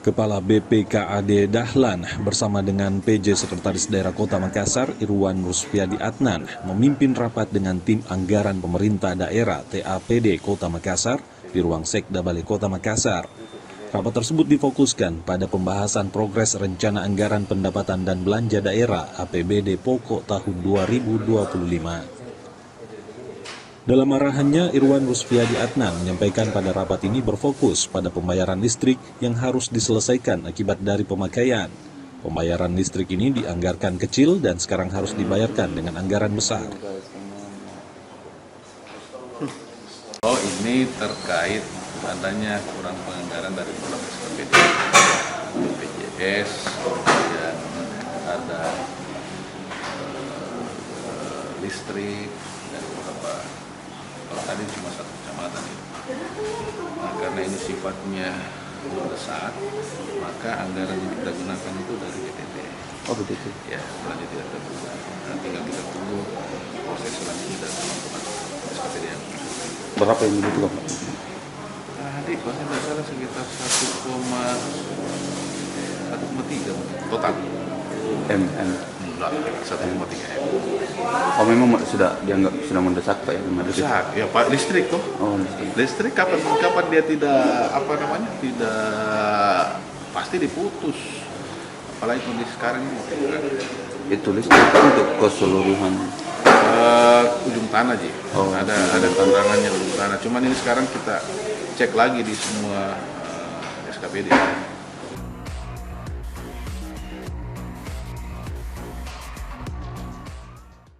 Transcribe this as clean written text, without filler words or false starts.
Kepala BPKAD Dahlan bersama dengan PJ Sekretaris Daerah Kota Makassar Irwan Rusfiadi Adnan memimpin rapat dengan tim anggaran pemerintah daerah TAPD Kota Makassar di ruang Sekda Balai Kota Makassar. Rapat tersebut difokuskan pada pembahasan progres rencana anggaran pendapatan dan belanja daerah APBD pokok tahun 2025. Dalam arahannya, Irwan Rusfiadi Adnan menyampaikan pada rapat ini berfokus pada pembayaran listrik yang harus diselesaikan akibat dari pemakaian. Pembayaran listrik ini dianggarkan kecil dan sekarang harus dibayarkan dengan anggaran besar. Oh, ini terkait adanya kurang penganggaran dari beberapa SKPD, BPJS, kemudian ada listrik dan beberapa. Kalau tadi cuma satu kecamatan itu. Nah, karena ini sifatnya mendesak, maka anggaran yang kita gunakan itu dari BTT. Oh begitu. Ya, selanjutnya tidak terbuka. Nah, tinggal kita tunggu proses selanjutnya dari teman-teman SKPD yang Berapa yang dibutuhkan, Pak? adik, kalau tidak salah sekitar 1,3 total. M. Enggak, 1,3 M. Oh memang sudah dianggap sudah mendesak, Pak ya? Mendesak, ya Pak, listrik kok. Oh listrik. Listrik kapan dia tidak tidak pasti diputus. Apalagi kondisi sekarang ini. Itu listrik kan untuk keseluruhan. Ujung tanah Ji. Oh, ada tantangannya ujung tanah. Cuman ini sekarang kita cek lagi di semua SKPD.